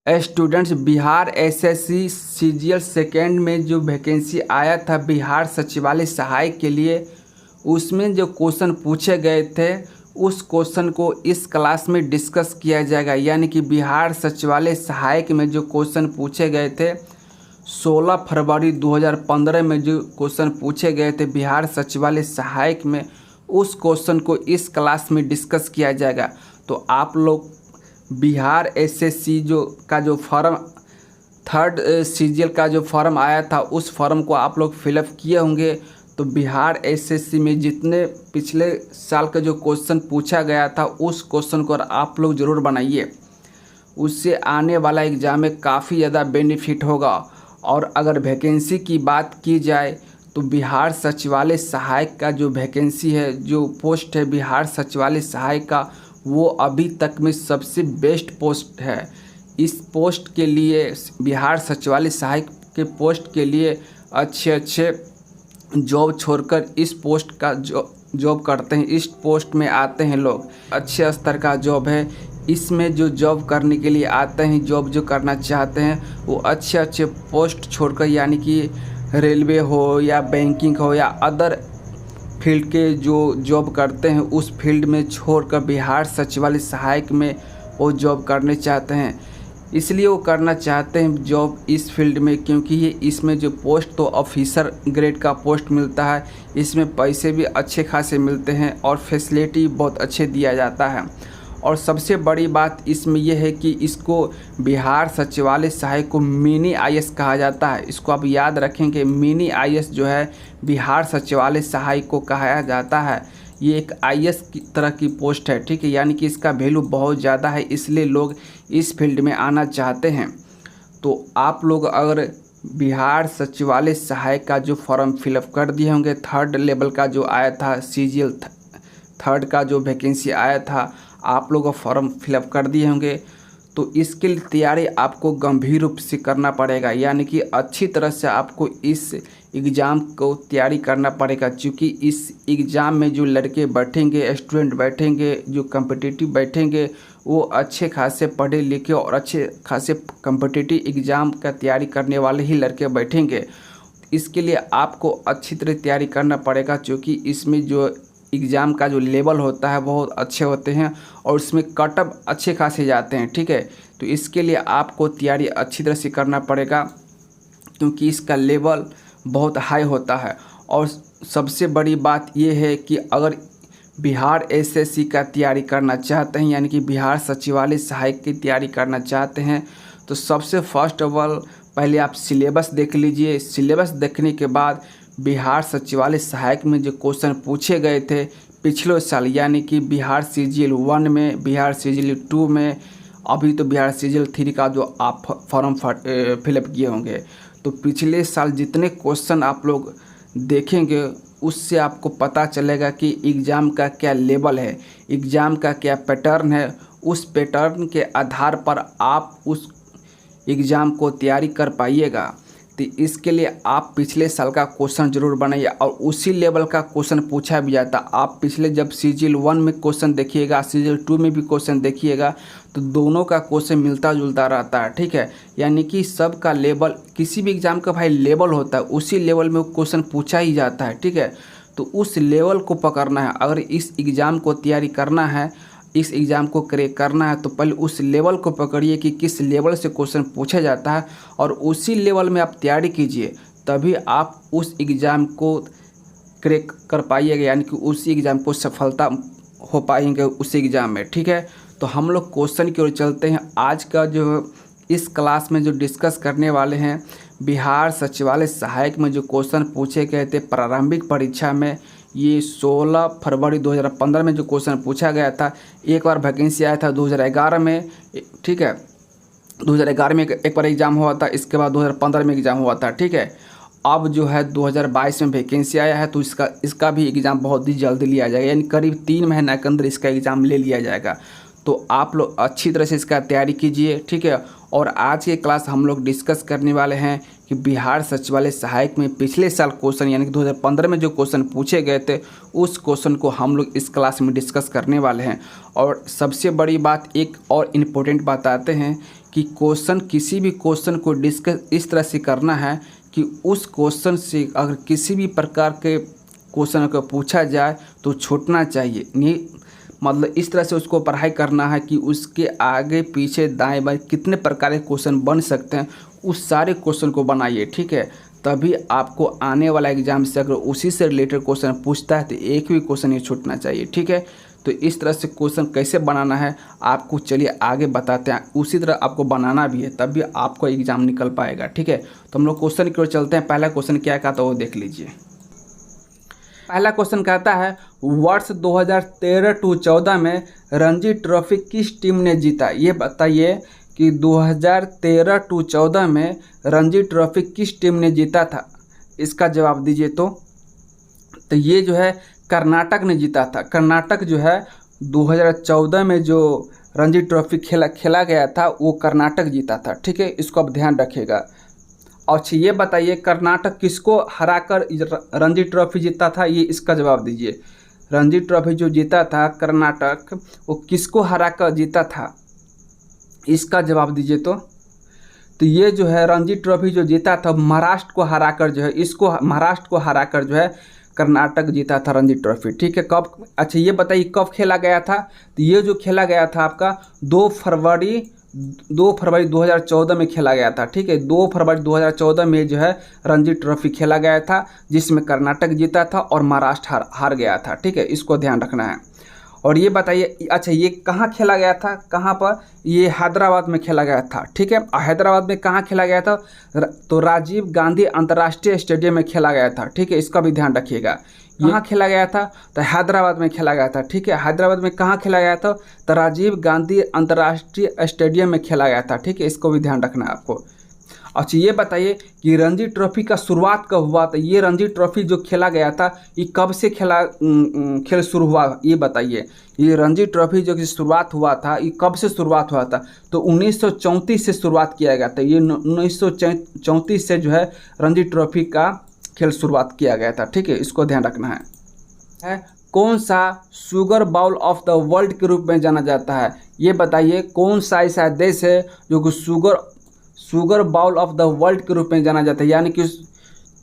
Students, Bihar SSC CGL second में जो vacancy आया था बिहार सचिवालय सहायक के लिए, उसमें जो क्वेश्चन पूछे गए थे उस क्वेश्चन को इस क्लास में डिस्कस किया जाएगा। यानी कि बिहार सचिवालय सहायक में जो क्वेश्चन पूछे गए थे 16 फरवरी 2015 में जो क्वेश्चन पूछे गए थे बिहार सचिवालय सहायक में, उस क्वेश्चन को इस क्लास में डिस्कस किया जाएगा। तो आप लोग बिहार एसएससी जो फॉर्म थर्ड सीजीएल का जो फॉर्म आया था उस फॉर्म को आप लोग फिलअप किए होंगे। तो बिहार एसएससी में जितने पिछले साल का जो क्वेश्चन पूछा गया था उस क्वेश्चन को आप लोग ज़रूर बनाइए, उससे आने वाला एग्ज़ाम में काफ़ी ज़्यादा बेनिफिट होगा। और अगर वैकेंसी की बात की जाए तो बिहार सचिवालय सहायक का जो वैकेंसी है, जो पोस्ट है बिहार सचिवालय सहायक का, वो अभी तक में सबसे बेस्ट पोस्ट है। इस पोस्ट के लिए, बिहार सचिवालय सहायक के पोस्ट के लिए अच्छे जॉब छोड़कर इस पोस्ट का जॉब करते हैं, इस पोस्ट में आते हैं लोग। अच्छे स्तर का जॉब है, इसमें जो जॉब करने के लिए आते हैं, जॉब जो करना चाहते हैं वो अच्छे पोस्ट छोड़कर, यानी कि रेलवे हो या बैंकिंग हो या अदर फील्ड के जो जॉब करते हैं उस फील्ड में छोड़कर बिहार सचिवालय सहायक में वो जॉब करने चाहते हैं। इसलिए वो करना चाहते हैं जॉब इस फील्ड में, क्योंकि ये इसमें जो पोस्ट तो ऑफिसर ग्रेड का पोस्ट मिलता है, इसमें पैसे भी अच्छे खासे मिलते हैं और फैसिलिटी बहुत अच्छे दिया जाता है। और सबसे बड़ी बात इसमें यह है कि इसको बिहार सचिवालय सहायक को मिनी आईएएस कहा जाता है। इसको आप याद रखेंगे, मिनी आईएएस जो है बिहार सचिवालय सहायक को कहा जाता है। ये एक आईएएस की तरह की पोस्ट है, ठीक है। यानी कि इसका वैल्यू बहुत ज़्यादा है, इसलिए लोग इस फील्ड में आना चाहते हैं। तो आप लोग अगर बिहार सचिवालय सहायक का जो फॉर्म फिलअप कर दिए होंगे, थर्ड लेवल का जो आया था सीजीएल थर्ड का जो वैकेंसी आया था, आप लोग फॉर्म फिलअप कर दिए होंगे, तो इसके लिए तैयारी आपको गंभीर रूप से करना पड़ेगा। यानी कि अच्छी तरह से आपको इस एग्ज़ाम को तैयारी करना पड़ेगा, क्योंकि इस एग्ज़ाम में जो लड़के बैठेंगे, स्टूडेंट बैठेंगे, जो कम्पिटिटिव बैठेंगे, वो अच्छे खासे पढ़े लिखे और अच्छे खासे कम्पिटिटिव एग्ज़ाम का तैयारी करने वाले ही लड़के बैठेंगे। इसके लिए आपको अच्छी तरह तैयारी करना पड़ेगा, क्योंकि इसमें जो एग्ज़ाम का जो लेवल होता है बहुत अच्छे होते हैं और इसमें कटअप अच्छे खासे जाते हैं, ठीक है। तो इसके लिए आपको तैयारी अच्छी तरह से करना पड़ेगा, क्योंकि इसका लेवल बहुत हाई होता है। और सबसे बड़ी बात यह है कि अगर बिहार एसएससी का तैयारी करना चाहते हैं, यानी कि बिहार सचिवालय सहायक की तैयारी करना चाहते हैं, तो सबसे फर्स्ट ऑफ ऑल पहले आप सिलेबस देख लीजिए। सिलेबस देखने के बाद बिहार सचिवालय सहायक में जो क्वेश्चन पूछे गए थे पिछले साल, यानी कि बिहार सीजीएल 1 में, बिहार सीजीएल 2 में, अभी तो बिहार सीजीएल 3 का जो आप फॉर्म फिलअप किए होंगे, तो पिछले साल जितने क्वेश्चन आप लोग देखेंगे उससे आपको पता चलेगा कि एग्ज़ाम का क्या लेवल है, एग्ज़ाम का क्या पैटर्न है। उस पैटर्न के आधार पर आप उस एग्ज़ाम को तैयारी कर पाइएगा। तो इसके लिए आप पिछले साल का क्वेश्चन ज़रूर बनाइए और उसी लेवल का क्वेश्चन पूछा भी जाता। आप पिछले जब सीजीएल 1 में क्वेश्चन देखिएगा, सीजीएल 2 में भी क्वेश्चन देखिएगा, तो दोनों का क्वेश्चन मिलता जुलता रहता है, ठीक है। यानी कि सब का लेवल, किसी भी एग्ज़ाम का भाई लेवल होता है, उसी लेवल में क्वेश्चन पूछा ही जाता है, ठीक है। तो उस लेवल को पकड़ना है। अगर इस एग्ज़ाम को तैयारी करना है, इस एग्ज़ाम को क्रैक करना है, तो पहले उस लेवल को पकड़िए कि किस लेवल से क्वेश्चन पूछा जाता है और उसी लेवल में आप तैयारी कीजिए, तभी आप उस एग्ज़ाम को क्रैक कर पाइएगा, यानी कि उसी एग्ज़ाम को सफलता हो पाएंगे उस एग्ज़ाम में, ठीक है। तो हम लोग क्वेश्चन की ओर चलते हैं। आज का जो इस क्लास में जो डिस्कस करने वाले हैं, बिहार सचिवालय सहायक में जो क्वेश्चन पूछे गए थे प्रारंभिक परीक्षा में, ये 16 फरवरी 2015 में जो क्वेश्चन पूछा गया था। एक बार वैकेंसी आया था 2011 में, ठीक है। 2011 में एक बार एग्ज़ाम हुआ था, इसके बाद 2015 में एग्ज़ाम हुआ था, ठीक है। अब जो है 2022 में वैकेंसी आया है, तो इसका भी एग्ज़ाम बहुत ही जल्दी लिया जाएगा, यानी करीब 3 महीने के अंदर इसका एग्ज़ाम ले लिया जाएगा। तो आप लोग अच्छी तरह से इसका तैयारी कीजिए, ठीक है। और आज के क्लास हम लोग डिस्कस करने वाले हैं कि बिहार सचिवालय सहायक में पिछले साल क्वेश्चन, यानी कि 2015 में जो क्वेश्चन पूछे गए थे, उस क्वेश्चन को हम लोग इस क्लास में डिस्कस करने वाले हैं। और सबसे बड़ी बात, एक और इम्पोर्टेंट बात आते हैं कि कि क्वेश्चन, किसी भी क्वेश्चन को डिस्कस इस तरह से करना है कि उस क्वेश्चन से अगर किसी भी प्रकार के क्वेश्चन को पूछा जाए तो छूटना चाहिए नहीं, मतलब इस तरह से उसको पढ़ाई करना है कि उसके आगे पीछे दाएं बाएं कितने प्रकार के क्वेश्चन बन सकते हैं उस सारे क्वेश्चन को बनाइए, ठीक है। तभी आपको आने वाला एग्जाम से अगर उसी से रिलेटेड क्वेश्चन पूछता है तो एक भी क्वेश्चन नहीं छूटना चाहिए, ठीक है। तो इस तरह से क्वेश्चन कैसे बनाना है आपको चलिए आगे बताते हैं, उसी तरह आपको बनाना भी है तब भी आपको एग्जाम निकल पाएगा, ठीक है। तो हम लोग क्वेश्चन की ओर चलते हैं। पहला क्वेश्चन क्या कहा था वो देख लीजिए। पहला क्वेश्चन कहता है वर्ष 2013-14 में रणजी ट्रॉफी किस टीम ने जीता। ये बताइए कि 2013-14 में रणजी ट्रॉफी किस टीम ने जीता था, इसका जवाब दीजिए। तो ये जो है कर्नाटक ने जीता था। कर्नाटक जो है 2014 में जो रणजी ट्रॉफी खेला गया था वो कर्नाटक जीता था, ठीक है। इसको आप ध्यान रखिएगा। अच्छा ये बताइए कर्नाटक किसको हराकर रणजी ट्रॉफी जीता था, ये इसका जवाब दीजिए। रणजी ट्रॉफी जो जीता था कर्नाटक वो किसको हराकर जीता था, इसका जवाब दीजिए। तो ये जो है रणजी ट्रॉफी जो जीता था महाराष्ट्र को हराकर जो है, इसको महाराष्ट्र को हराकर जो है कर्नाटक जीता था रणजी ट्रॉफी, ठीक है। कब, अच्छा ये बताइए कब खेला गया था। तो ये जो खेला गया था आपका 2 फरवरी 2014 में खेला गया था, ठीक है। 2 फरवरी 2014 में जो है रणजी ट्रॉफी खेला गया था जिसमें कर्नाटक जीता था और महाराष्ट्र हार गया था, ठीक है। इसको ध्यान रखना है। और ये बताइए अच्छा ये कहाँ खेला गया था, कहाँ पर, ये हैदराबाद में खेला गया था, ठीक है। हैदराबाद में कहाँ खेला गया था, तो राजीव गांधी अंतर्राष्ट्रीय स्टेडियम में खेला गया था, ठीक है। इसका भी ध्यान रखिएगा। यहाँ खेला गया था तो हैदराबाद में खेला गया था, ठीक है। हैदराबाद में कहाँ खेला गया था, तो राजीव गांधी अंतर्राष्ट्रीय स्टेडियम में खेला गया था, ठीक है। इसको भी ध्यान रखना है आपको। अच्छा ये बताइए कि रणजी ट्रॉफी का शुरुआत कब हुआ था। ये रणजी ट्रॉफी जो खेला गया था ये कब से खेल शुरू हुआ, ये बताइए। ये रणजी ट्रॉफी जो शुरुआत हुआ था ये कब से शुरुआत हुआ था, तो 1934 से शुरुआत किया गया था। ये 1934 से जो है रणजी ट्रॉफी का खेल शुरुआत किया गया था, ठीक है। इसको ध्यान रखना है। कौन सा sugar bowl of the world के रूप में जाना जाता है, ये बताइए। कौन सा ऐसा देश है जो कि sugar bowl of the world के रूप में जाना जाता है, यानी कि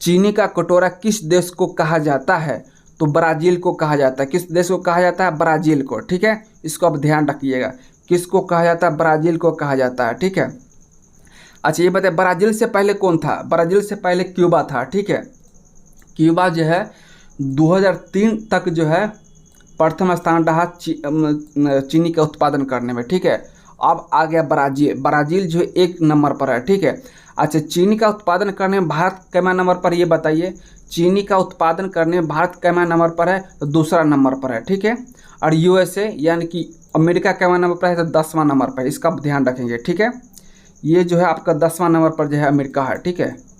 चीनी का कटोरा किस देश को कहा जाता है, तो ब्राज़ील को कहा जाता है। किस देश को कहा जाता है, ब्राज़ील को, ठीक है। इसको आप ध्यान रखिएगा, किसको कहा जाता है, ब्राज़ील को कहा जाता है, ठीक है। अच्छा ये बताइए ब्राज़ील से पहले कौन था, ब्राज़ील से पहले क्यूबा था, ठीक है। क्यूबा जो है 2003 तक जो है प्रथम स्थान रहा चीनी का उत्पादन करने में, ठीक है। अब आ गया ब्राज़ील जो 1 नंबर पर है, ठीक है। अच्छा चीनी का उत्पादन करने में भारत कैमा नंबर पर, ये बताइए। चीनी का उत्पादन करने में भारत कैमा नंबर पर है, तो दूसरा नंबर पर है, ठीक है। और यूएसए यानी कि अमेरिका कैमा नंबर पर है, तो 10वां नंबर पर है। इसका ध्यान रखेंगे, ठीक है। ये जो है आपका 10वां नंबर पर जो है अमेरिका है, ठीक है।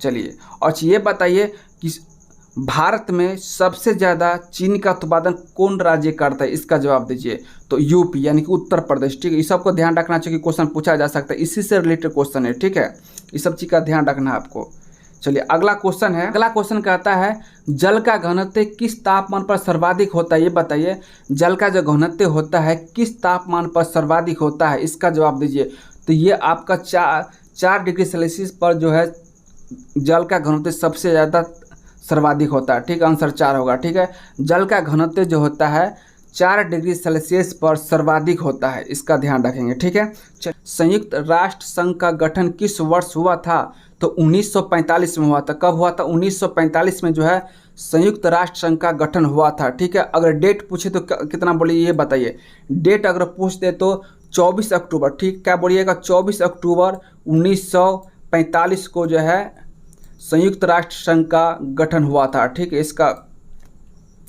चलिए अच्छा ये बताइए कि भारत में सबसे ज़्यादा चीनी का उत्पादन कौन राज्य करता है, इसका जवाब दीजिए। तो यूपी यानी कि उत्तर प्रदेश, ठीक है। इस सबको ध्यान रखना चाहिए, क्वेश्चन पूछा जा सकता है, इसी से रिलेटेड क्वेश्चन है, ठीक है। इस सब चीज़ का ध्यान रखना है आपको। चलिए अगला क्वेश्चन है। अगला क्वेश्चन कहता है जल का घनत्व किस तापमान पर सर्वाधिक होता है, ये बताइए। जल का जो घनत्व होता है किस तापमान पर सर्वाधिक होता है, इसका जवाब दीजिए। तो ये आपका 4 डिग्री सेल्सियस पर जो है जल का घनत्व सबसे ज़्यादा सर्वाधिक होता है, ठीक है। आंसर 4 होगा, ठीक है। जल का घनत्व जो होता है 4 डिग्री सेल्सियस पर सर्वाधिक होता है, इसका ध्यान रखेंगे, ठीक है। संयुक्त राष्ट्र संघ का गठन किस वर्ष हुआ था, तो 1945 में हुआ था। कब हुआ था, 1945 में जो है संयुक्त राष्ट्र संघ का गठन हुआ था, ठीक है। अगर डेट पूछे तो कितना बोलिए, ये बताइए। डेट अगर पूछ दे तो 24 अक्टूबर, ठीक, क्या बोलिएगा, 24 अक्टूबर 1945 को जो है संयुक्त राष्ट्र संघ का गठन हुआ था, ठीक है। इसका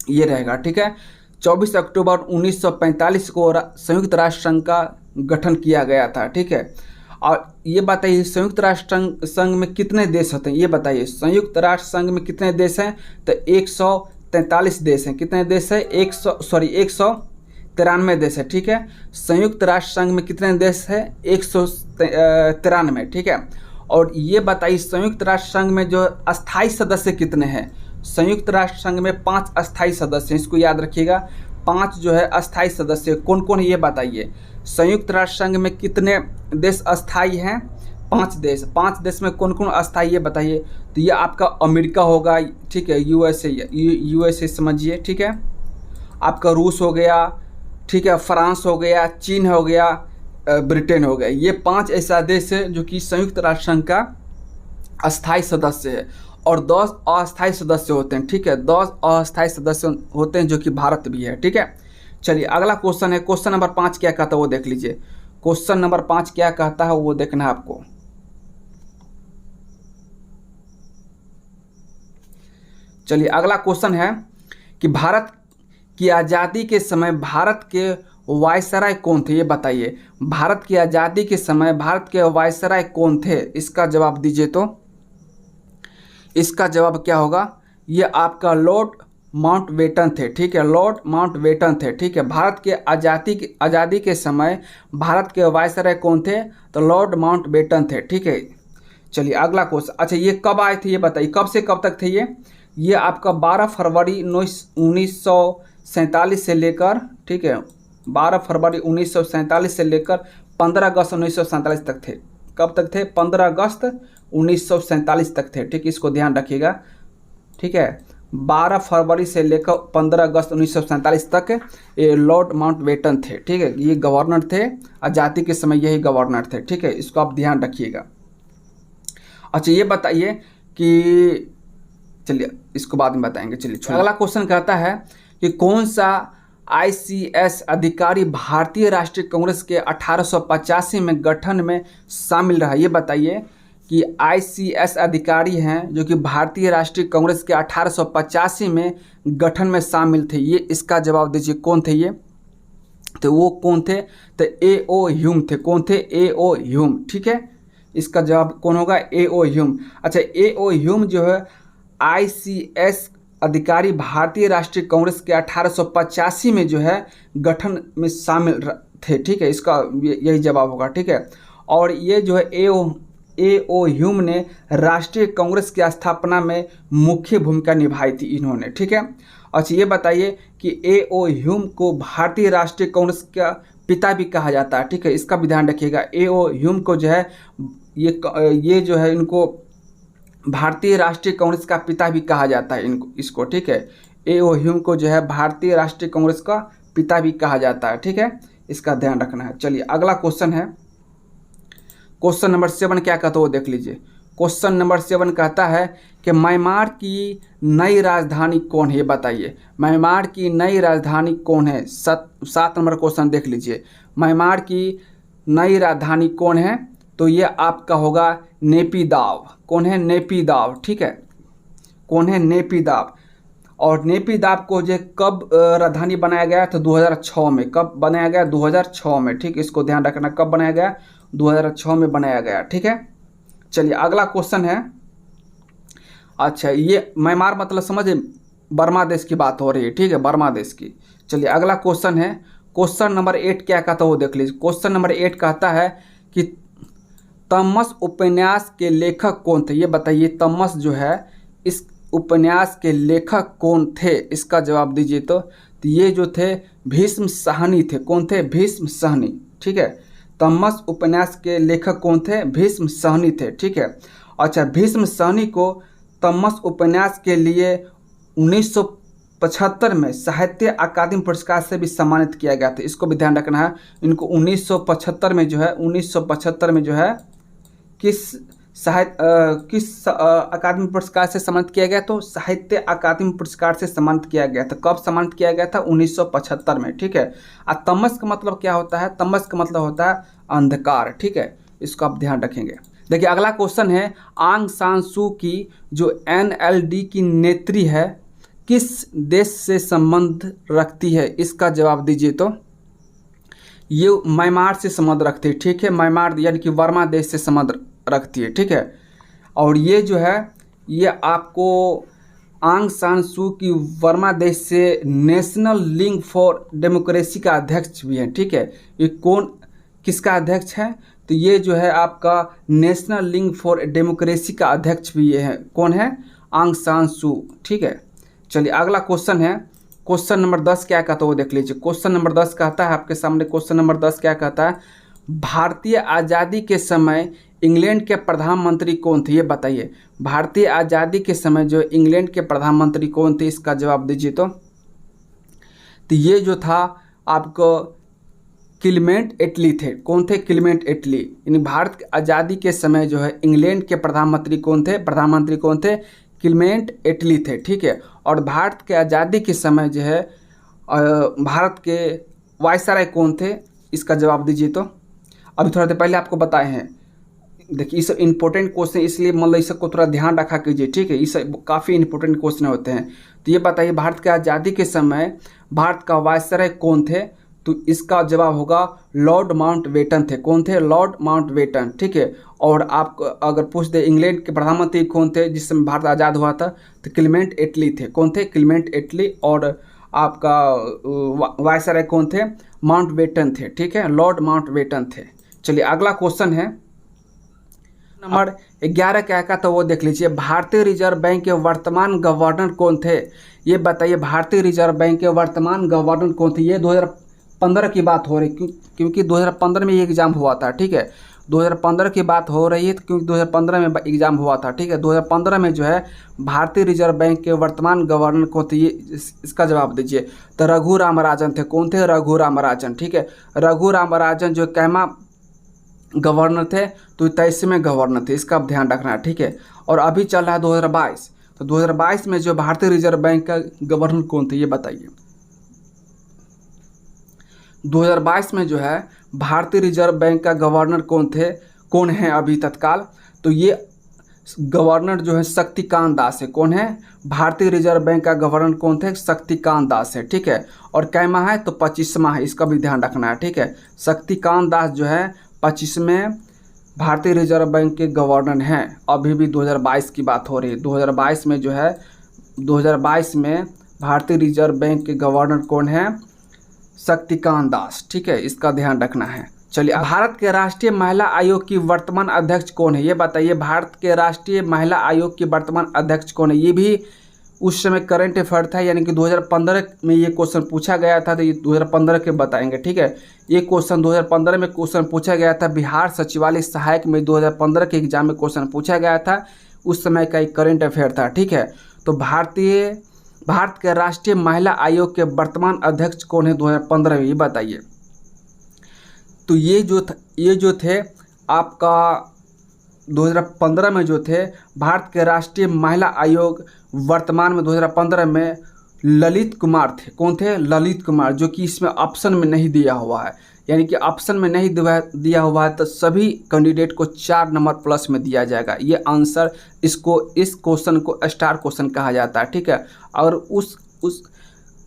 ये रहेगा, ठीक है। 24 अक्टूबर 1945 को संयुक्त राष्ट्र संघ का गठन किया गया था, ठीक है। और ये बताइए संयुक्त राष्ट्र संघ में कितने देश होते हैं, ये बताइए। संयुक्त राष्ट्र संघ में कितने देश हैं, तो 143 देश हैं। कितने देश है, 193 देश है, ठीक है। संयुक्त राष्ट्र संघ में कितने देश है, 193, ठीक है। और ये बताइए संयुक्त राष्ट्र संघ में जो अस्थायी सदस्य कितने हैं। संयुक्त राष्ट्र संघ में 5 अस्थायी सदस्य हैं, इसको याद रखिएगा। 5 जो है अस्थाई सदस्य कौन कौन है ये बताइए। संयुक्त राष्ट्र संघ में कितने देश अस्थाई हैं? 5 देश। 5 देश में कौन कौन अस्थाई ये बताइए। तो ये आपका अमेरिका होगा, ठीक है, यूएसए समझिए, ठीक है, आपका रूस हो गया, ठीक है, फ्रांस हो गया, चीन हो गया, ब्रिटेन हो गया। ये 5 ऐसा देश है जो कि संयुक्त राष्ट्र संघ का अस्थाई सदस्य है। और 10 अस्थाई सदस्य होते हैं, ठीक है, 10 अस्थाई सदस्य होते हैं जो कि भारत भी है, ठीक है। चलिए अगला क्वेश्चन है, क्वेश्चन नंबर 5 क्या कहता है वो देख लीजिए। क्वेश्चन नंबर 5 क्या कहता है वो देखना है आपको। चलिए अगला क्वेश्चन है कि भारत की आज़ादी के समय भारत के वायसराय कौन थे, ये बताइए। भारत की आज़ादी के समय भारत के वायसराय कौन थे, इसका जवाब दीजिए। तो इसका जवाब क्या होगा, ये आपका लॉर्ड माउंटबेटन थे, ठीक है, लॉर्ड माउंटबेटन थे, ठीक है। भारत के आज़ादी के समय भारत के वायसराय कौन थे, तो लॉर्ड माउंटबेटन थे, ठीक है। चलिए अगला क्वेश्चन, अच्छा ये कब आए थे ये बताइए, कब से कब तक थे ये आपका 12 फरवरी 1947 से लेकर, ठीक है, 12 फरवरी 1947 से लेकर 15 अगस्त 1947 तक थे। कब तक थे? 15 अगस्त 1947 तक थे, ठीक, इसको ध्यान रखिएगा, ठीक है। 12 फरवरी से लेकर 15 अगस्त 1947 तक ये लॉर्ड माउंटबेटन थे, ठीक है, ये गवर्नर थे, आज़ादी के समय यही गवर्नर थे, ठीक है, इसको आप ध्यान रखिएगा। अच्छा ये बताइए कि, चलिए इसको बाद में बताएंगे। चलिए अगला क्वेश्चन कहता है कि कौन सा आईसीएस अधिकारी भारतीय राष्ट्रीय कांग्रेस के 1885 में गठन में शामिल रहा, ये बताइए कि आईसीएस अधिकारी हैं जो कि भारतीय राष्ट्रीय कांग्रेस के 1885 में गठन में शामिल थे, ये इसका जवाब दीजिए, कौन थे ये। तो वो कौन थे, तो ए.ओ. ह्यूम थे। कौन थे? ए.ओ. ह्यूम, ठीक है, इसका जवाब कौन होगा, ए.ओ. ह्यूम। अच्छा ए.ओ. ह्यूम जो है आईसीएस अधिकारी भारतीय राष्ट्रीय कांग्रेस के 1885 में जो है गठन में शामिल थे, ठीक है, इसका यही जवाब होगा, ठीक है। और ये जो है ए.ओ. ह्यूम ने राष्ट्रीय कांग्रेस की स्थापना में मुख्य भूमिका निभाई थी इन्होंने, ठीक है। अच्छा ये बताइए कि ए.ओ. ह्यूम को भारतीय राष्ट्रीय कांग्रेस का पिता भी कहा जाता है, ठीक है, इसका भी ध्यान रखिएगा। ए.ओ. ह्यूम को जो है ये जो है इनको भारतीय राष्ट्रीय कांग्रेस का पिता भी कहा जाता है इसको, ठीक है। ए.ओ. ह्यूम को जो है भारतीय राष्ट्रीय कांग्रेस का पिता भी कहा जाता है, ठीक है, इसका ध्यान रखना है। चलिए अगला क्वेश्चन है, क्वेश्चन नंबर 7 क्या कहता है वो देख लीजिए। क्वेश्चन नंबर 7 कहता है कि म्यांमार की नई राजधानी कौन है, ये बताइए। म्यांमार की नई राजधानी कौन है? 7 नंबर क्वेश्चन देख लीजिए। म्यांमार की नई राजधानी कौन है? तो ये आपका होगा नेपिदाव। कौन है? नेपिदाव, ठीक है, कौन है? नेपिदाव। और नेपिदाव को जो कब राजधानी बनाया गया था? 2006 में। कब बनाया गया? 2006 में, ठीक, इसको ध्यान रखना, कब बनाया गया? 2006 में बनाया गया, ठीक है। चलिए अगला क्वेश्चन है, अच्छा ये म्यांमार मतलब समझे, बर्मा देश की बात हो रही है, ठीक है, बर्मा देश की। चलिए अगला क्वेश्चन है, क्वेश्चन नंबर 8 क्या कहता है वो देख लीजिए। क्वेश्चन नंबर 8 कहता है कि तमस उपन्यास के लेखक कौन थे, ये बताइए। तमस जो है इस उपन्यास के लेखक कौन थे, इसका जवाब दीजिए। तो ये जो थे भीष्म साहनी थे। कौन थे? भीष्म साहनी, ठीक है। तमस उपन्यास के लेखक कौन थे? भीष्म साहनी थे, ठीक है। अच्छा भीष्म साहनी को तमस उपन्यास के लिए 1975 में साहित्य अकादमी पुरस्कार से भी सम्मानित किया गया था, इसको भी ध्यान रखना है। इनको 1975 में जो है 1975 में जो है किस अकादमी पुरस्कार से सम्मानित किया गया? तो साहित्य अकादमी पुरस्कार से सम्मानित किया गया था। कब सम्मानित किया गया था? 1975 में, ठीक है। और तमस का मतलब क्या होता है? तमस का मतलब होता है अंधकार, ठीक है, इसको आप ध्यान रखेंगे। देखिए अगला क्वेश्चन है, आंग सान सू की जो NLD की नेत्री है किस देश से संबंध रखती है, इसका जवाब दीजिए। तो ये म्यांमार से संबंध रखती है, ठीक है, म्यांमार यानी कि बर्मा देश से संबंध रखती है, ठीक है। और ये जो है ये आपको आंग सान सू की बर्मा देश से नेशनल लीग फॉर डेमोक्रेसी का अध्यक्ष भी है, ठीक है। ये कौन किसका अध्यक्ष है? तो ये जो है आपका नेशनल लीग फॉर डेमोक्रेसी का अध्यक्ष भी ये है। कौन है? आंग सान सू, ठीक है। चलिए अगला क्वेश्चन है, क्वेश्चन नंबर 10 क्या कहता है वो देख लीजिए। क्वेश्चन नंबर 10 कहता है आपके सामने, क्वेश्चन नंबर 10 क्या कहता है, भारतीय आज़ादी के समय इंग्लैंड के प्रधानमंत्री कौन थे, ये बताइए। भारतीय आज़ादी के समय जो इंग्लैंड के प्रधानमंत्री कौन थे, इसका जवाब दीजिए। तो ये जो था आपको क्लीमेंट एटली थे। कौन थे? क्लीमेंट एटली। यानी भारत की आज़ादी के समय जो है इंग्लैंड के प्रधानमंत्री कौन थे? प्रधानमंत्री कौन थे? क्लीमेंट एटली थे, ठीक है। और भारत के आज़ादी के समय जो है भारत के वायसराय कौन थे, इसका जवाब दीजिए। तो अभी थोड़ा देर पहले आपको बताए हैं। देखिए इस इंपॉर्टेंट क्वेश्चन, इसलिए मतलब इस सबको थोड़ा ध्यान रखा कीजिए, ठीक है। इस काफ़ी इंपॉर्टेंट क्वेश्चन होते हैं। तो ये बताइए भारत के आज़ादी के समय भारत का वायसराय कौन थे? तो इसका जवाब होगा लॉर्ड माउंटबेटन थे। कौन थे? लॉर्ड माउंटबेटन, ठीक है। और आप अगर पूछ दे इंग्लैंड के प्रधानमंत्री कौन थे जिस समय भारत आज़ाद हुआ था, तो क्लीमेंट एटली थे। कौन थे? क्लीमेंट एटली। और आपका वायसराय कौन थे? माउंटबेटन थे, ठीक है, लॉर्ड माउंटबेटन थे। चलिए अगला क्वेश्चन है नंबर 11 क्या का, तो वो देख लीजिए। भारतीय रिजर्व बैंक के वर्तमान गवर्नर कौन थे, ये बताइए। भारतीय रिजर्व बैंक के वर्तमान गवर्नर कौन थे? ये 2015 की बात हो रही, क्योंकि 2015 में ये एग्ज़ाम हुआ था, ठीक है। 2015 की बात हो रही है क्योंकि 2015 में एग्ज़ाम हुआ था, ठीक है। 2015 में जो है भारतीय रिजर्व बैंक के वर्तमान गवर्नर कौन थे, ये इसका जवाब दीजिए। तो रघु राम राजन थे। कौन थे? रघु राम राजन, ठीक है। रघु राम राजन जो कैमा गवर्नर थे, तो 23वें गवर्नर थे, इसका ध्यान रखना है, ठीक है। और अभी चल रहा है 2022, तो 2022 में जो भारतीय रिजर्व बैंक का गवर्नर कौन थे, ये बताइए। 2022 में जो है भारतीय रिजर्व बैंक का गवर्नर कौन है अभी तत्काल? तो ये गवर्नर जो है शक्तिकांत दास है। कौन है? भारतीय रिजर्व बैंक का गवर्नर कौन थे? शक्तिकांत दास है, ठीक है। और कैमा है? तो 25वां है, इसका भी ध्यान रखना है, ठीक है। शक्तिकांत दास जो है 25वें भारतीय रिजर्व बैंक के गवर्नर हैं। अभी भी 2022 की बात हो रही है। 2022 में जो है 2022 में भारतीय रिजर्व बैंक के गवर्नर कौन है? शक्तिकांत दास, ठीक है, इसका ध्यान रखना है। चलिए भारत के राष्ट्रीय महिला आयोग की वर्तमान अध्यक्ष कौन है, ये बताइए। भारत के राष्ट्रीय महिला आयोग की वर्तमान अध्यक्ष कौन है? ये भी उस समय करंट अफेयर था, यानी कि 2015 में ये क्वेश्चन पूछा गया था, तो ये 2015 के बताएंगे, ठीक है। ये क्वेश्चन 2015 में क्वेश्चन पूछा गया था, बिहार सचिवालय सहायक में 2015 के एग्जाम में क्वेश्चन पूछा गया था, उस समय का एक करंट अफेयर था, ठीक है। तो भारत के राष्ट्रीय महिला आयोग के वर्तमान अध्यक्ष कौन है 2015 में, ये बताइए। तो ये जो थे आपका 2015 में जो थे भारत के राष्ट्रीय महिला आयोग, वर्तमान में 2015 में ललित कुमार थे। कौन थे? ललित कुमार, जो कि इसमें ऑप्शन में नहीं दिया हुआ है, यानी कि ऑप्शन में नहीं दिया हुआ है तो सभी कैंडिडेट को 4 नंबर प्लस में दिया जाएगा। ये आंसर इस क्वेश्चन को स्टार क्वेश्चन कहा जाता है, ठीक है। और उस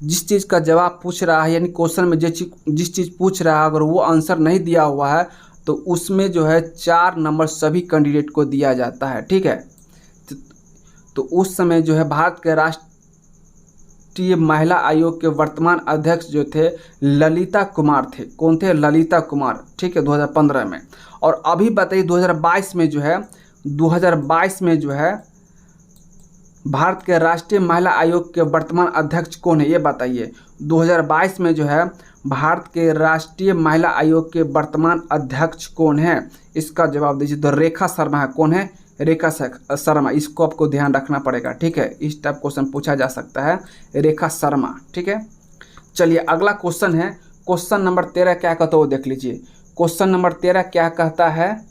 जिस चीज़ का जवाब पूछ रहा है, यानी क्वेश्चन में जिस चीज़ पूछ रहा है, अगर वो आंसर नहीं दिया हुआ है तो उसमें जो है 4 नंबर सभी कैंडिडेट को दिया जाता है, ठीक है। तो उस समय जो है भारत के राष्ट्रीय महिला आयोग के वर्तमान अध्यक्ष जो थे ललिता कुमार थे। कौन थे? ललिता कुमार, ठीक है, 2015 में। और अभी बताइए 2022 में जो है भारत के राष्ट्रीय महिला आयोग के वर्तमान अध्यक्ष कौन है, ये बताइए। 2022 में जो है भारत के राष्ट्रीय महिला आयोग के वर्तमान अध्यक्ष कौन है, इसका जवाब दीजिए। तो रेखा शर्मा है। कौन है? रेखा शर्मा, इसको आपको ध्यान रखना पड़ेगा, ठीक है। इस टाइप क्वेश्चन पूछा जा सकता है, रेखा शर्मा, ठीक है। चलिए अगला क्वेश्चन है, क्वेश्चन नंबर 13 क्या कहता है वो देख लीजिए। क्वेश्चन नंबर 13 क्या कहता है?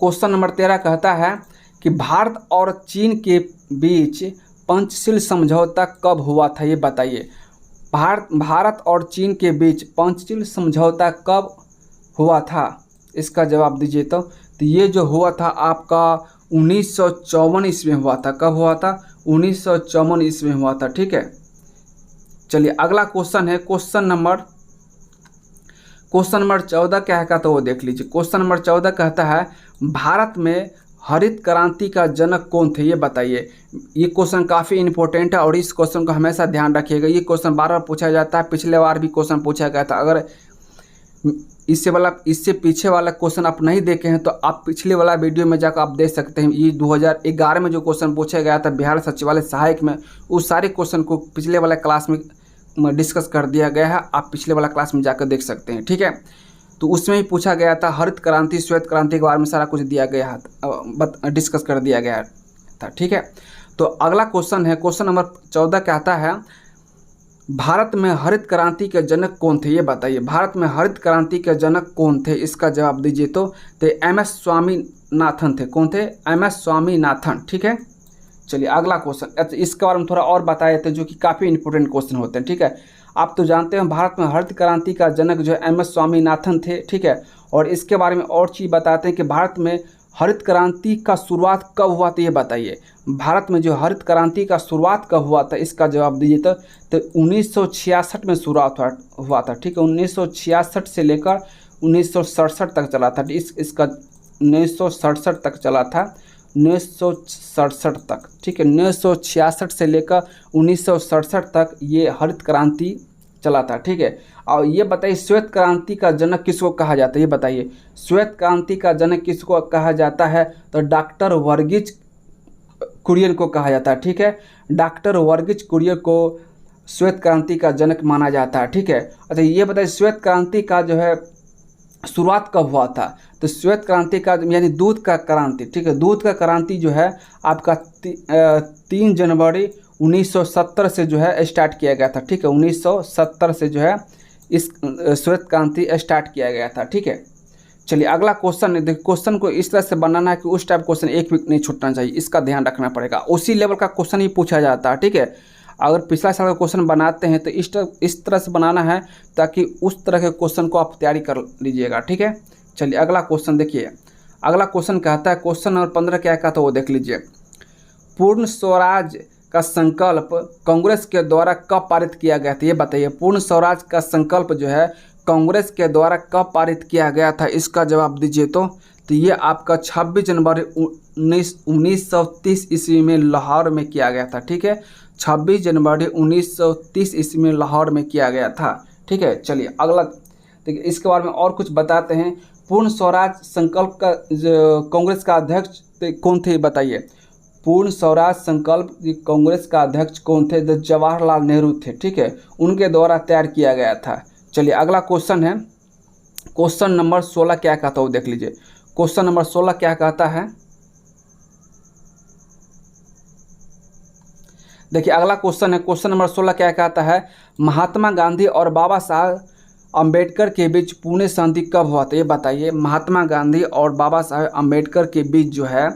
क्वेश्चन नंबर 13 कहता है कि भारत और चीन के बीच पंचशील समझौता कब हुआ था, ये बताइए। भारत और चीन के बीच पंचशील समझौता कब हुआ था, इसका जवाब दीजिए। तो ये जो हुआ था आपका 1954 ईस्वी में हुआ था। कब हुआ था? 1954 ईस्वी में हुआ था, ठीक है। चलिए अगला क्वेश्चन है, क्वेश्चन नंबर 14 क्या है तो वो देख लीजिए। क्वेश्चन नंबर 14 कहता है भारत में हरित क्रांति का जनक कौन थे, ये बताइए। ये क्वेश्चन काफ़ी इंपॉर्टेंट है और इस क्वेश्चन को हमेशा ध्यान रखिएगा। ये क्वेश्चन बार बार पूछा जाता है, पिछले बार भी क्वेश्चन पूछा गया था। अगर इससे पीछे वाला क्वेश्चन आप नहीं देखे हैं तो आप पिछले वाला वीडियो में जाकर आप देख सकते हैं। ये 2011 में जो क्वेश्चन पूछा गया था बिहार सचिवालय सहायक में, उस सारे क्वेश्चन को पिछले वाला क्लास में डिस्कस कर दिया गया है। आप पिछले वाला क्लास में जाकर देख सकते हैं, ठीक है। तो उसमें ही पूछा गया था हरित क्रांति श्वेत क्रांति के बारे में सारा कुछ दिया गया है, डिस्कस कर दिया गया था, ठीक है। तो अगला क्वेश्चन है, क्वेश्चन नंबर 14 कहता है भारत में हरित क्रांति के जनक कौन थे, ये बताइए। भारत में हरित क्रांति के जनक कौन थे, इसका जवाब दीजिए। तो MS स्वामीनाथन थे। कौन थे? MS स्वामीनाथन, ठीक है। चलिए अगला क्वेश्चन, अच्छा इसके बारे में थोड़ा और बताए थे जो कि काफ़ी इंपॉर्टेंट क्वेश्चन होते हैं, ठीक है। आप तो जानते हैं भारत में हरित क्रांति का जनक जो है MS स्वामीनाथन थे, ठीक है। और इसके बारे में और चीज़ बताते हैं कि भारत में हरित क्रांति का शुरुआत कब हुआ था, ये बताइए। भारत में जो हरित क्रांति का शुरुआत कब हुआ था, इसका जवाब दीजिए। तो 1966 में शुरुआत हुआ था, ठीक है। 1966 से लेकर 1967 तक चला था। इसका 1967 तक चला था, 1967 तक, ठीक है। 1966 से लेकर 1967 तक ये हरित क्रांति चला था, ठीक है। और ये बताइए श्वेत क्रांति का जनक किसको कहा जाता है, ये बताइए। श्वेत क्रांति का जनक किसको कहा जाता है? तो डॉक्टर वर्गीज कुरियन को कहा जाता है, ठीक है। डॉक्टर वर्गीज कुरियन को श्वेत क्रांति का जनक माना जाता है, ठीक है। अच्छा ये बताइए श्वेत क्रांति का जो है शुरुआत कब हुआ था? तो श्वेत क्रांति का यानी दूध का क्रांति, ठीक है। दूध का क्रांति जो है आपका 3 जनवरी 1970 से जो है स्टार्ट किया गया था, ठीक है। 1970 से जो है इस श्वेत क्रांति स्टार्ट किया गया था, ठीक है। चलिए अगला क्वेश्चन है। देखिए क्वेश्चन को इस तरह से बनाना है कि उस टाइप क्वेश्चन एक भी नहीं छूटना चाहिए, इसका ध्यान रखना पड़ेगा। उसी लेवल का क्वेश्चन ही पूछा जाता है, ठीक है। अगर पिछला साल का क्वेश्चन बनाते हैं तो इस तरह से बनाना है ताकि उस तरह के क्वेश्चन को आप तैयारी कर लीजिएगा, ठीक है। चलिए अगला क्वेश्चन देखिए। अगला क्वेश्चन कहता है, क्वेश्चन नंबर 15 क्या कहता है वो देख लीजिए। पूर्ण स्वराज का संकल्प कांग्रेस के द्वारा कब पारित किया गया था, ये बताइए। पूर्ण स्वराज का संकल्प जो है कांग्रेस के द्वारा कब पारित किया गया था, इसका जवाब दीजिए। तो ये आपका 26 जनवरी 1930 ईस्वी में लाहौर में किया गया था, ठीक है। 26 जनवरी 1930 ईस्वी में लाहौर में किया गया था, ठीक है। चलिए अगला देखिए, इसके बारे में और कुछ बताते हैं। पूर्ण स्वराज संकल्प का कांग्रेस का अध्यक्ष कौन थे, बताइए। पूर्ण स्वराज संकल्प कांग्रेस का अध्यक्ष कौन थे? तो जवाहरलाल नेहरू थे, ठीक है। उनके द्वारा तैयार किया गया था। चलिए अगला क्वेश्चन है, क्वेश्चन नंबर 16 क्या कहता है वो देख लीजिए। क्वेश्चन नंबर 16 क्या कहता है, देखिए अगला क्वेश्चन है। क्वेश्चन नंबर 16 क्या कहता है, महात्मा गांधी और बाबा साहब अम्बेडकर के बीच पुणे संधि कब हुआ था, ये बताइए। महात्मा गांधी और बाबा साहब अम्बेडकर के बीच जो है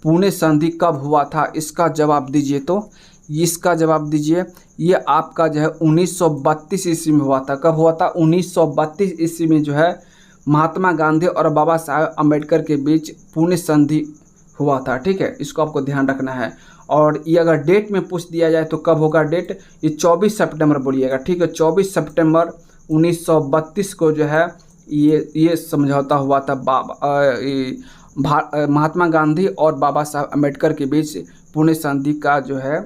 पुणे संधि कब हुआ था, इसका जवाब दीजिए। तो इसका जवाब दीजिए। ये आपका जो है 1932 ईस्वी में हुआ था। कब हुआ था? 1932 ईस्वी में जो है महात्मा गांधी और बाबा साहब अम्बेडकर के बीच पुणे संधि हुआ था, ठीक है। इसको आपको ध्यान रखना है। और ये अगर डेट में पूछ दिया जाए तो कब होगा डेट? ये 24 सितंबर बोलिएगा, ठीक है। 24 सितंबर 1932 को जो है ये समझौता हुआ था। महात्मा गांधी और बाबा साहब अम्बेडकर के बीच पुणे संधि का जो है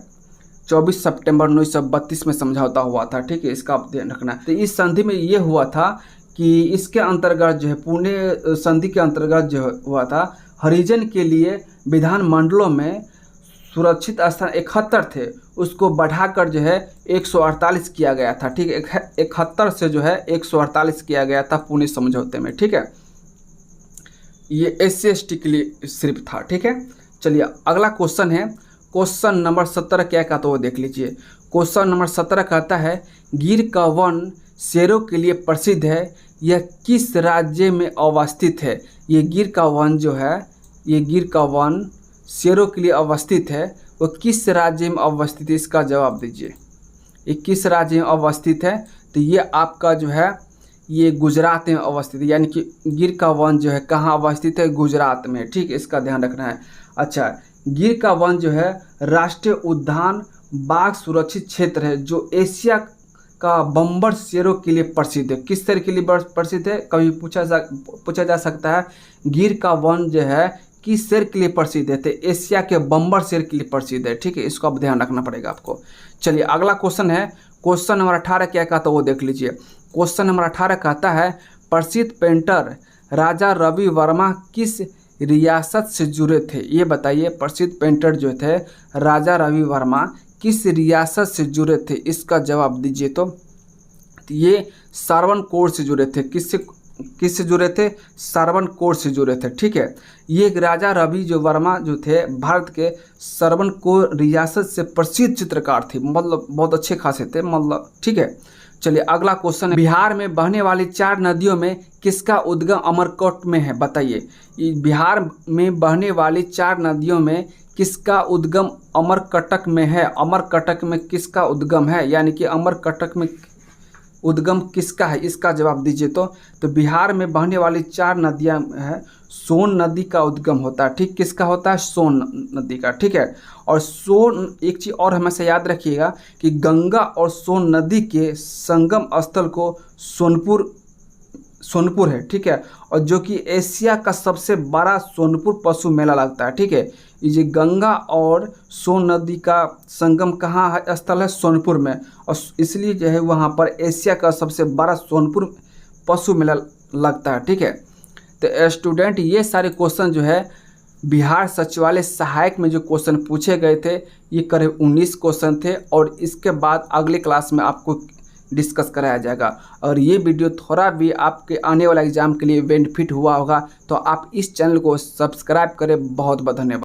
24 सितंबर 1932 में समझौता हुआ था, ठीक है। इसका आप ध्यान रखना है। तो इस संधि में ये हुआ था कि इसके अंतर्गत जो है पुणे संधि के अंतर्गत जो हुआ था हरिजन के लिए विधानमंडलों में सुरक्षित स्थान 71 थे, उसको बढ़ाकर जो है 148 किया गया था, ठीक है। 71 से जो है 148 किया गया था पुणे समझौते में, ठीक है। ये SC/ST के लिए सिर्फ था, ठीक है। चलिए अगला क्वेश्चन है, क्वेश्चन नंबर 17 क्या कहता है वो देख लीजिए। क्वेश्चन नंबर 17 कहता है, गिर का वन शेरों के लिए प्रसिद्ध है, यह किस राज्य में अवस्थित है? ये गिर का वन जो है, ये गिर का वन शेरों के लिए अवस्थित है, वो किस राज्य में अवस्थित है, इसका जवाब दीजिए। ये किस राज्य में अवस्थित है? तो ये आपका जो है ये गुजरात में अवस्थित है, यानी कि गिर का वन जो है कहाँ अवस्थित है? गुजरात में, ठीक है। इसका ध्यान रखना है। अच्छा, गिर का वन जो है राष्ट्रीय उद्यान बाघ सुरक्षित क्षेत्र है जो एशिया का बंबर शेरों के लिए प्रसिद्ध है। किस शेर के लिए प्रसिद्ध है? कभी पूछा जा सकता है। गिर का वन जो है किस शेर के लिए प्रसिद्ध है? तो एशिया के बंबर शेर के लिए प्रसिद्ध है, ठीक है। इसको आप ध्यान रखना पड़ेगा आपको। चलिए अगला क्वेश्चन है, क्वेश्चन नंबर 18 क्या कहता है वो देख लीजिए। क्वेश्चन नंबर 18 कहता है, प्रसिद्ध पेंटर राजा रवि वर्मा किस रियासत से जुड़े थे? ये बताइए, प्रसिद्ध पेंटर जो थे राजा रवि वर्मा किस रियासत से जुड़े थे? इसका जवाब दीजिए। तो ये श्रवणकोर से जुड़े थे। किससे जुड़े थे? श्रवणकोर से जुड़े थे। ठीक है, ये राजा रवि जो वर्मा जो थे भारत के श्रवणकोर रियासत से प्रसिद्ध चित्रकार थे, मतलब बहुत अच्छे खासे थे, मतलब। ठीक है, चलिए अगला क्वेश्चन है, बिहार में बहने वाली 4 नदियों में किसका उद्गम अमरकंटक में है? बताइए, बिहार में बहने वाली 4 नदियों में किसका उद्गम अमरकंटक में है? अमरकंटक में किसका उद्गम है, यानी कि अमरकंटक में उद्गम किसका है? इसका जवाब दीजिए। तो बिहार में बहने वाली 4 नदियां हैं, सोन नदी का उद्गम होता है। ठीक, किसका होता है? सोन नदी का। ठीक है, और सोन, एक चीज़ और हमेशा याद रखिएगा कि गंगा और सोन नदी के संगम स्थल को सोनपुर है। ठीक है, और जो कि एशिया का सबसे बड़ा सोनपुर पशु मेला लगता है। ठीक है, ये गंगा और सोन नदी का संगम कहाँ है? स्थल है सोनपुर में, और इसलिए जो है वहाँ पर एशिया का सबसे बड़ा सोनपुर पशु मेला लगता है। ठीक है, तो स्टूडेंट ये सारे क्वेश्चन जो है बिहार सचिवालय सहायक में जो क्वेश्चन पूछे गए थे, ये करीब 19 क्वेश्चन थे, और इसके बाद अगले क्लास में आपको डिस्कस कराया जाएगा। और ये वीडियो थोड़ा भी आपके आने वाला एग्जाम के लिए बेनिफिट हुआ होगा तो आप इस चैनल को सब्सक्राइब करें। बहुत बहुत धन्यवाद।